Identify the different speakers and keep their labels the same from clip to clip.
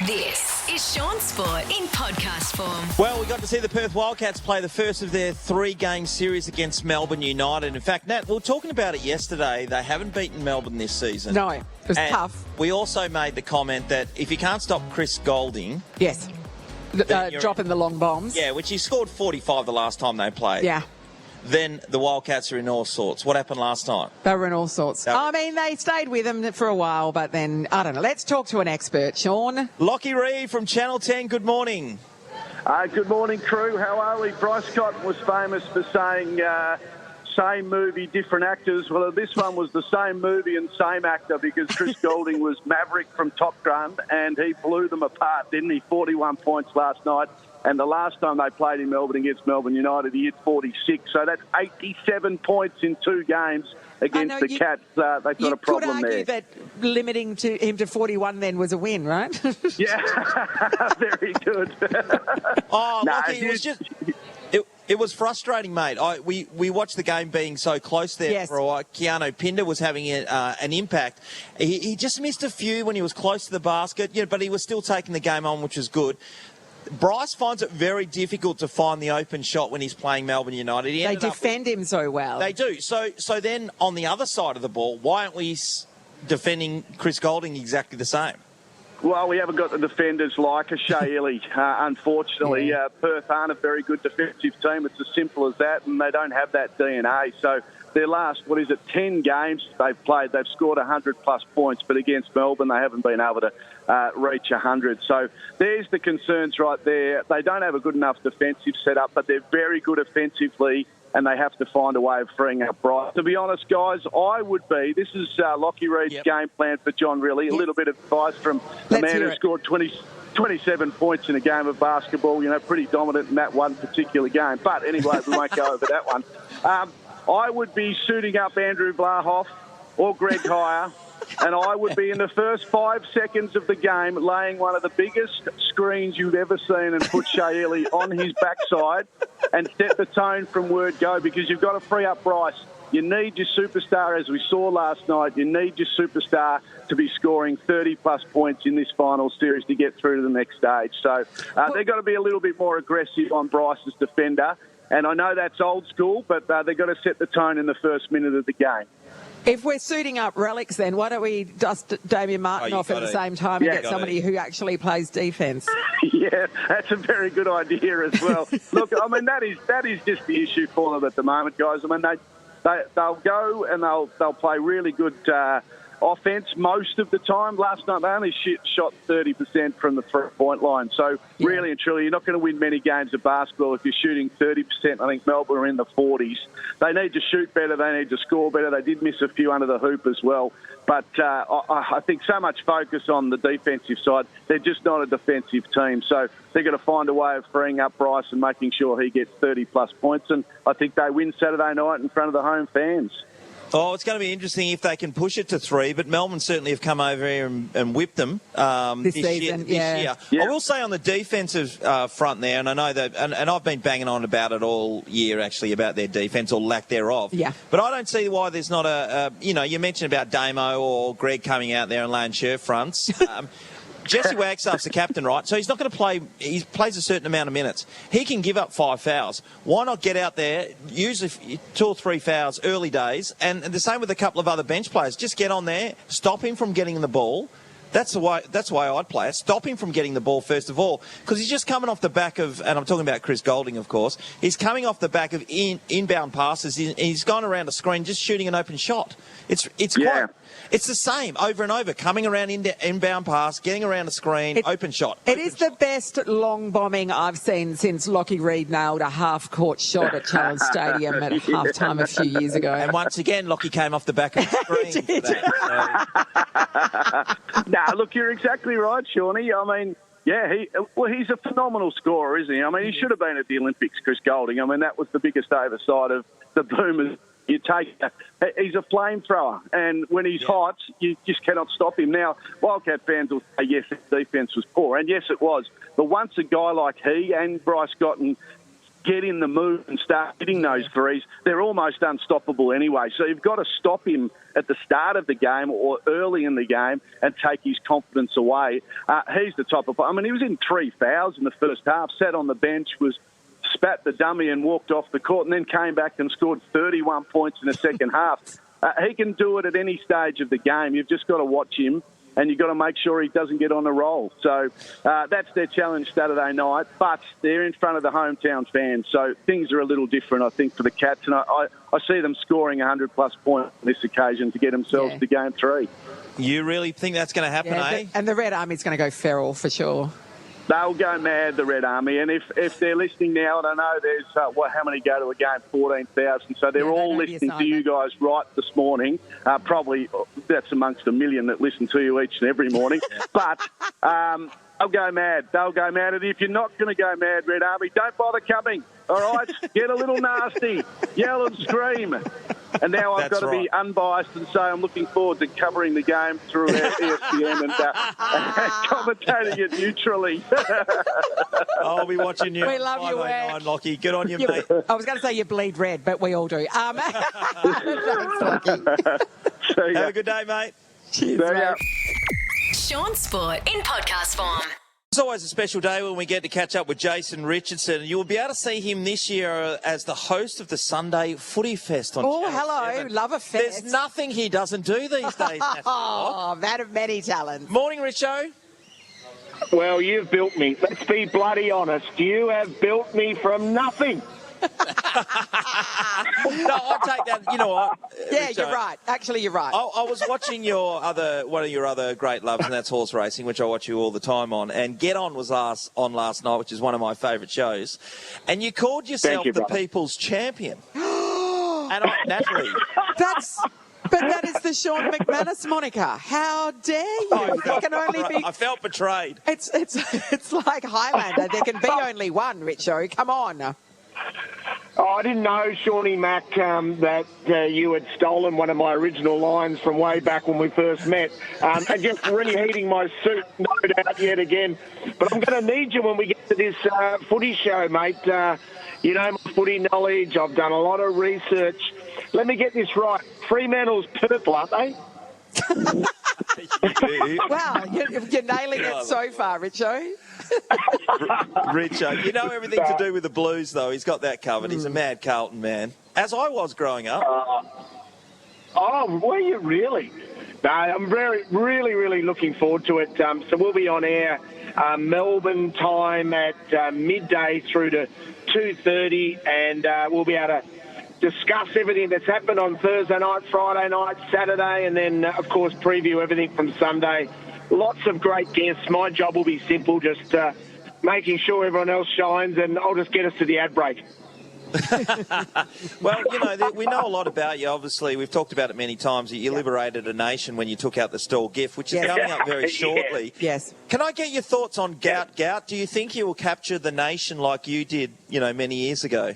Speaker 1: This is Shaun Sport in podcast form.
Speaker 2: Well, we got to see the Perth Wildcats play the first of their three-game series against Melbourne United. In fact, Nat, we were talking about it yesterday. They haven't beaten Melbourne this season.
Speaker 3: No, it was tough.
Speaker 2: We also made the comment that if you can't stop Chris Golding...
Speaker 3: Yes. Dropping the long bombs.
Speaker 2: Yeah, which he scored 45 the last time they played.
Speaker 3: Yeah.
Speaker 2: Then the Wildcats are in all sorts. What happened last time?
Speaker 3: They were in all sorts. They stayed with him for a while, but then, I don't know. Let's talk to an expert, Shaun.
Speaker 2: Lachy Reid from Channel 10, good morning.
Speaker 4: Good morning, crew. How are we? Bryce Cotton was famous for saying, same movie, different actors. Well, this one was the same movie and same actor because Chris Golding was Maverick from Top Gun and he blew them apart, didn't he? 41 points last night. And the last time they played in Melbourne against Melbourne United, he hit 46. So that's 87 points in 2 games against the Cats. They've got a problem there.
Speaker 3: You could argue that limiting him to 41 then was a win, right?
Speaker 4: Yeah, very good.
Speaker 2: Lachy, it was frustrating, mate. We watched the game being so close there.
Speaker 3: Yes.
Speaker 2: For a while. Keanu Pinder was having an impact. He just missed a few when he was close to the basket, but he was still taking the game on, which was good. Bryce finds it very difficult to find the open shot when he's playing Melbourne United.
Speaker 3: They defend him so well.
Speaker 2: They do. So then on the other side of the ball, why aren't we defending Chris Golding exactly the same?
Speaker 4: Well, we haven't got the defenders like a Shaun, unfortunately.
Speaker 3: Yeah.
Speaker 4: Perth aren't a very good defensive team. It's as simple as that, and they don't have that DNA. So their last, 10 games they've played, they've scored 100-plus points, but against Melbourne they haven't been able to reach 100. So there's the concerns right there. They don't have a good enough defensive setup, but they're very good offensively, and they have to find a way of freeing up Bryce. To be honest, guys, this is Lachy Reid's game plan for John Rillie. A little bit of advice from the man who scored 27 points in a game of basketball, pretty dominant in that one particular game. But anyway, we won't go over that one. I would be suiting up Andrew Blahoff or Greg Hire, and I would be in the first 5 seconds of the game laying one of the biggest screens you've ever seen and put Shaun on his backside and set the tone from word go, because you've got to free up Bryce. You need your superstar, as we saw last night. You need your superstar to be scoring 30-plus points in this final series to get through to the next stage. So they've got to be a little bit more aggressive on Bryce's defender. And I know that's old school, but they've got to set the tone in the first minute of the game.
Speaker 3: If we're suiting up relics, then why don't we dust Damien Martin off at the same time and get somebody who actually plays defence?
Speaker 4: Yeah, that's a very good idea as well. Look, that is just the issue for them at the moment, guys. They'll go and they'll play really good offense most of the time. Last night they only shot 30% from the 3-point line. So really and truly, you're not going to win many games of basketball if you're shooting 30%. I think Melbourne are in the 40s. They need to shoot better. They need to score better. They did miss a few under the hoop as well. But I think so much focus on the defensive side. They're just not a defensive team. So they're going to find a way of freeing up Bryce and making sure he gets 30-plus points. And I think they win Saturday night in front of the home fans.
Speaker 2: Oh, it's going to be interesting if they can push it to 3, but Melbourne certainly have come over here and whipped them this year. Yeah. I will say on the defensive front there, and I know that, and I've been banging on about it all year, actually, about their defence or lack thereof.
Speaker 3: Yeah. But
Speaker 2: I don't see why there's not you mentioned about Damo or Greg coming out there and laying shirt fronts. Jesse Wagstaff's the captain, right? So he's not going to play. He plays a certain amount of minutes. He can give up 5 fouls. Why not get out there, usually 2 or 3 fouls early days, and the same with a couple of other bench players. Just get on there, stop him from getting the ball. That's the way I'd play it. Stop him from getting the ball, first of all, because he's just coming off the back of, and I'm talking about Chris Golding, of course, he's coming off the back of inbound passes. He's gone around a screen just shooting an open shot. It's the same over and over, coming around inbound pass, getting around a screen, open shot.
Speaker 3: It is the best long bombing I've seen since Lachy Reid nailed a half-court shot at Challenge Stadium at half-time a few years ago.
Speaker 2: And once again, Lachy came off the back of the screen for that.
Speaker 4: Look, you're exactly right, Shawnee. He's a phenomenal scorer, isn't he? He should have been at the Olympics, Chris Golding. That was the biggest oversight of the Boomers. He's a flamethrower, and when he's hot, you just cannot stop him. Now, Wildcat fans will say, yes, the defence was poor, and yes, it was. But once a guy like he and Bryce Cotton get in the mood and start hitting those threes, they're almost unstoppable anyway. So you've got to stop him at the start of the game or early in the game and take his confidence away. He's the type of... I mean, he was in 3 fouls in the first half, sat on the bench, spat the dummy and walked off the court, and then came back and scored 31 points in the second half. He can do it at any stage of the game. You've just got to watch him, and you've got to make sure he doesn't get on a roll. So that's their challenge Saturday night, but they're in front of the hometown fans, so things are a little different, I think, for the Cats, and I see them scoring 100-plus points on this occasion to get themselves to Game 3.
Speaker 2: You really think that's going to happen, eh?
Speaker 3: And the Red Army's going to go feral for sure.
Speaker 4: They'll go mad, the Red Army, and if they're listening now, and I know there's, how many go to a game? 14,000, so they're all listening to you guys right this morning. Probably that's amongst a million that listen to you each and every morning. But they'll go mad. They'll go mad, and if you're not going to go mad, Red Army, don't bother coming, all right? Get a little nasty, yell and scream. And now I've got to be unbiased and say I'm looking forward to covering the game through ESPN and commentating it neutrally.
Speaker 2: I'll be watching you.
Speaker 3: We love you,
Speaker 2: Ed. Lochy. Good on you, mate.
Speaker 3: I was going to say you bleed red, but we all do. Thanks, Lochy.
Speaker 2: Have a good day, mate.
Speaker 3: Cheers, mate.
Speaker 1: Shaun Sport in podcast form.
Speaker 2: It's always a special day when we get to catch up with Jason Richardson. You'll be able to see him this year as the host of the Sunday Footy Fest on Channel 7.
Speaker 3: Love a fest.
Speaker 2: There's nothing he doesn't do these days.
Speaker 3: Man of many talents.
Speaker 2: Morning, Richo.
Speaker 5: Well, you've built me. Let's be bloody honest. You have built me from nothing.
Speaker 2: No, I take that. You know what?
Speaker 3: Yeah,
Speaker 2: Richo,
Speaker 3: you're right. Actually, you're right.
Speaker 2: I was watching one of your other great loves, and that's horse racing, which I watch you all the time on. And Get On was on last night, which is one of my favourite shows. And you called yourself the People's Champion. And naturally,
Speaker 3: But that is the Shaun McManus moniker. How dare you? There can only be...
Speaker 2: I felt betrayed.
Speaker 3: It's like Highlander. There can be only one, Richo. Come on.
Speaker 5: Oh, I didn't know, Shawnee Mac, that you had stolen one of my original lines from way back when we first met. And just reheating my suit, no doubt, yet again. But I'm going to need you when we get to this footy show, mate. You know my footy knowledge. I've done a lot of research. Let me get this right. Fremantle's purple, aren't they?
Speaker 3: Wow, you're nailing it so far, Richo.
Speaker 2: Richo, you know everything to do with the Blues, though. He's got that covered. He's a mad Carlton man, as I was growing up.
Speaker 5: Were you really? No, I'm really looking forward to it. So we'll be on air Melbourne time at midday through to 2:30, and we'll be able to discuss everything that's happened on Thursday night, Friday night, Saturday, and then, of course, preview everything from Sunday. Lots of great guests. My job will be simple, just making sure everyone else shines, and I'll just get us to the ad break.
Speaker 2: Well, you know, we know a lot about you, obviously. We've talked about it many times. You liberated a nation when you took out the stall gift, which is coming up very shortly.
Speaker 3: Yes.
Speaker 2: Can I get your thoughts on Gout? Do you think he will capture the nation like you did, many years ago?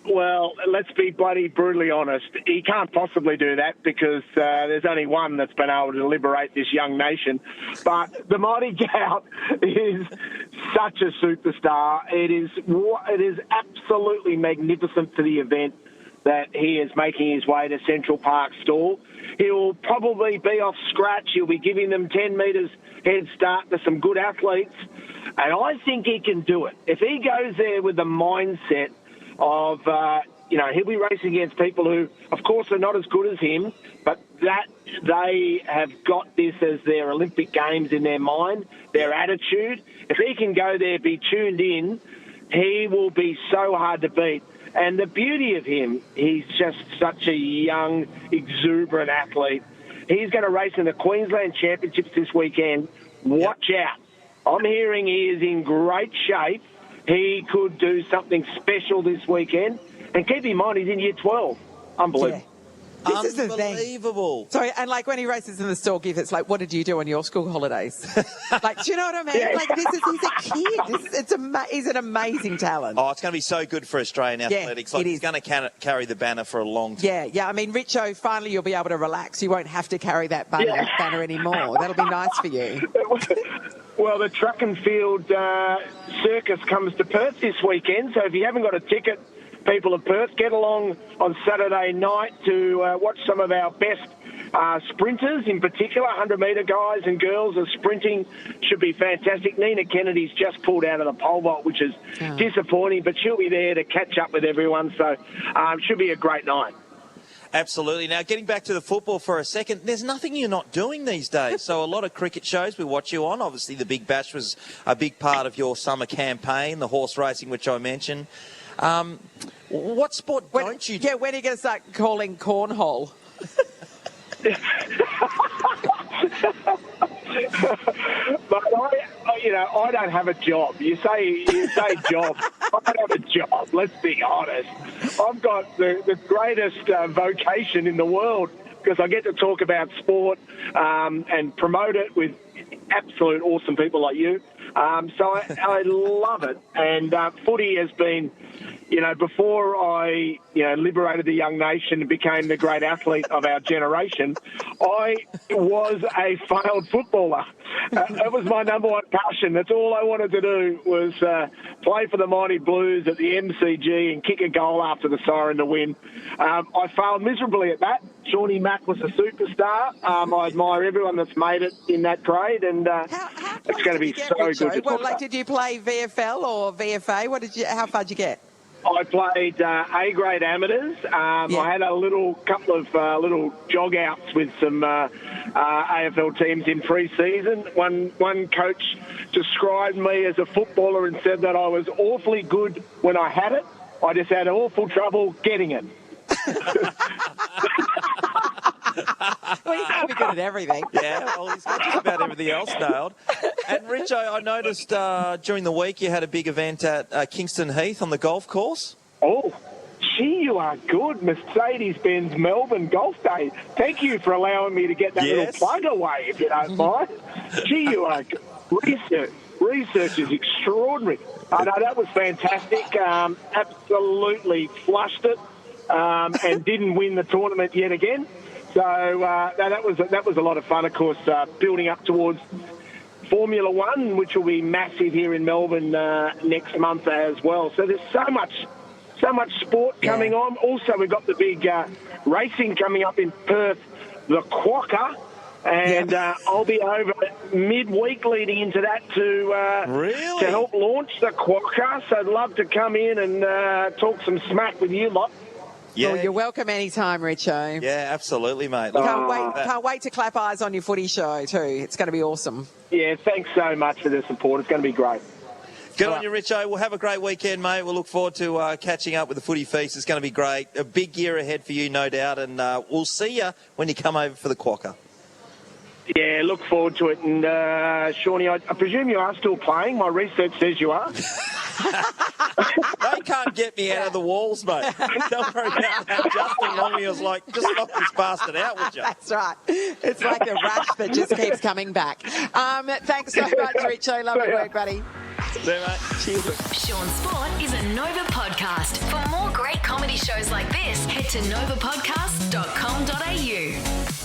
Speaker 5: Well, let's be bloody brutally honest. He can't possibly do that because there's only one that's been able to liberate this young nation. But the mighty Gout is such a superstar. It is absolutely magnificent for the event that he is making his way to Central Park stall. He'll probably be off scratch. He'll be giving them 10 metres head start to some good athletes. And I think he can do it. If he goes there with the mindset of, he'll be racing against people who, of course, are not as good as him, but that they have got this as their Olympic Games in their mind, their attitude. If he can go there, be tuned in, he will be so hard to beat. And the beauty of him, he's just such a young, exuberant athlete. He's going to race in the Queensland Championships this weekend. Watch out. I'm hearing he is in great shape. He could do something special this weekend. And keep in mind, he's in year 12. Unbelievable.
Speaker 3: Yeah. This is the thing.
Speaker 2: Unbelievable.
Speaker 3: Sorry, and like when he races in the stall gift, it's like, what did you do on your school holidays? Like, do you know what I mean?
Speaker 5: Yeah.
Speaker 3: Like, he's a kid. He's an amazing talent.
Speaker 2: Oh, it's going to be so good for Australian athletics. Like, he's going to carry the banner for a long time.
Speaker 3: Yeah. I mean, Richo, finally you'll be able to relax. You won't have to carry that banner anymore. That'll be nice for you.
Speaker 5: Well, the track and field circus comes to Perth this weekend, so if you haven't got a ticket, people of Perth, get along on Saturday night to watch some of our best sprinters, in particular. 100-metre guys and girls are sprinting. Should be fantastic. Nina Kennedy's just pulled out of the pole vault, which is disappointing, but she'll be there to catch up with everyone, so should be a great night.
Speaker 2: Absolutely. Now, getting back to the football for a second, there's nothing you're not doing these days. So a lot of cricket shows we watch you on. Obviously, the Big Bash was a big part of your summer campaign, the horse racing, which I mentioned. What sport don't you do?
Speaker 3: Yeah, when are you going to start calling cornhole?
Speaker 5: But I don't have a job. You say job. I don't have a job. Let's be honest. I've got the greatest vocation in the world because I get to talk about sport and promote it with absolute awesome people like you. So I love it. And footy has been, before I, liberated the young nation and became the great athlete of our generation, I was a failed footballer. That was my number one passion. That's all I wanted to do was play for the Mighty Blues at the MCG and kick a goal after the siren to win. I failed miserably at that. Shawnee Mack was a superstar. I admire everyone that's made it in that trade, and it's going to be so good to talk about.
Speaker 3: Did you play VFL or VFA? How far did you get?
Speaker 5: I played A-grade amateurs. I had a couple of little jog outs with some AFL teams in pre-season. One coach described me as a footballer and said that I was awfully good when I had it. I just had awful trouble getting it.
Speaker 3: Well, he's going to be good at everything.
Speaker 2: Yeah, well, he's got just about everything else nailed. And, Richo, I noticed during the week you had a big event at Kingston Heath on the golf course.
Speaker 5: Oh, gee, you are good. Mercedes-Benz Melbourne Golf Day. Thank you for allowing me to get that little plug away, if you don't mind. Gee, you are good. Research is extraordinary. I know that was fantastic. Absolutely flushed it and didn't win the tournament yet again. So that was a lot of fun, of course, building up towards Formula One, which will be massive here in Melbourne next month as well. So there's so much sport coming on. Also, we've got the big racing coming up in Perth, the Quokka, and I'll be over midweek leading into that to help launch the Quokka. So I'd love to come in and talk some smack with you lot.
Speaker 2: Yeah.
Speaker 3: Well, you're welcome anytime, Richo.
Speaker 2: Yeah, absolutely, mate.
Speaker 3: Can't wait to clap eyes on your footy show too. It's going to be awesome.
Speaker 5: Yeah, thanks so much for the support. It's going to be great.
Speaker 2: Good on you, Richo. We'll have a great weekend, mate. We'll look forward to catching up with the footy feast. It's going to be great. A big year ahead for you, no doubt. And we'll see you when you come over for the Quokka.
Speaker 5: Yeah, look forward to it. And, Shawnee, I presume you are still playing. My research says you are.
Speaker 2: They can't get me out of the walls, mate. Don't worry about that. Justin Longley was like, just knock this bastard out, would you?
Speaker 3: That's right. It's like a rash that just keeps coming back. Thanks so much, Richo. Love your work, buddy.
Speaker 2: See you, mate. Cheers.
Speaker 1: Shaun Sport is a Nova podcast. For more great comedy shows like this, head to novapodcast.com.au.